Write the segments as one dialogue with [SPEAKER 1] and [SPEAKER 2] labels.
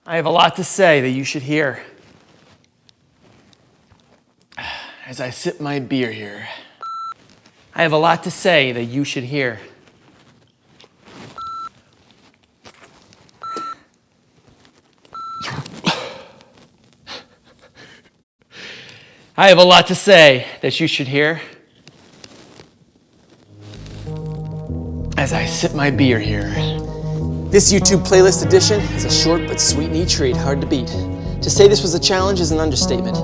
[SPEAKER 1] I have a lot to say that you should hear. As I sip my beer here, I have a lot to say that you should hear. I have a lot to say that you should hear. As I sip my beer here. This YouTube playlist edition is a short but sweet neat treat, hard to beat. To say this was a challenge is an understatement.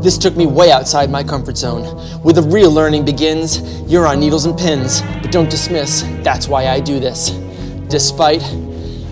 [SPEAKER 1] This took me way outside my comfort zone. Where the real learning begins, you're on needles and pins, but don't dismiss, that's why I do this. Despite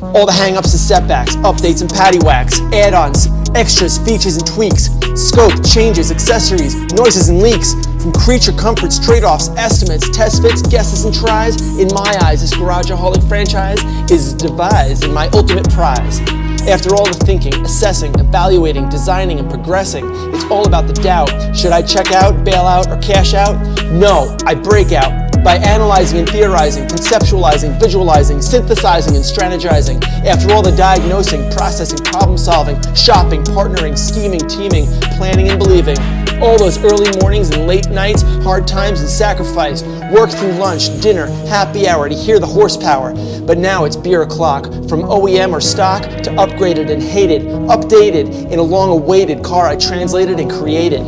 [SPEAKER 1] all the hang-ups and setbacks, updates and paddywhacks, add-ons, extras, features and tweaks, scope, changes, accessories, noises and leaks, from creature comforts, trade-offs, estimates, test fits, guesses and tries, in my eyes, this Garageaholic franchise is devised in my ultimate prize. After all the thinking, assessing, evaluating, designing, and progressing, it's all about the doubt. Should I check out, bail out, or cash out? No, I break out. By analyzing and theorizing, conceptualizing, visualizing, synthesizing, and strategizing. After all the diagnosing, processing, problem solving, shopping, partnering, scheming, teaming, planning, and believing. All those early mornings and late nights, hard times and sacrifice, work through lunch, dinner, happy hour to hear the horsepower. But now it's beer o'clock, from OEM or stock to upgraded and hated, updated in a long-awaited car I translated and created.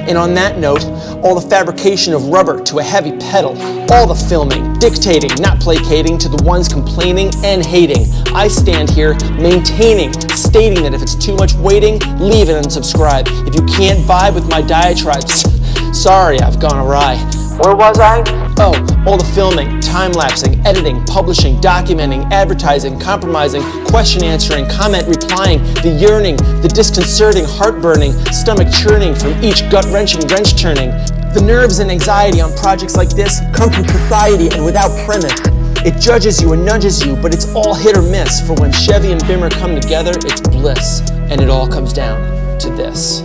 [SPEAKER 1] And on that note, all the fabrication of rubber to a heavy pedal, all the filming, dictating, not placating to the ones complaining and hating. I stand here maintaining, stating that if it's too much waiting, leave it and subscribe. If you can't vibe with my diatribes, sorry, I've gone awry. Where was I? Oh, all the filming, time-lapsing, editing, publishing, documenting, advertising, compromising, question answering, comment replying, the yearning, the disconcerting, heart-burning, stomach churning from each gut-wrenching wrench turning. The nerves and anxiety on projects like this come from society and without premise. It judges you and nudges you, but it's all hit or miss. For when Chevy and Bimmer come together, it's bliss. And it all comes down to this.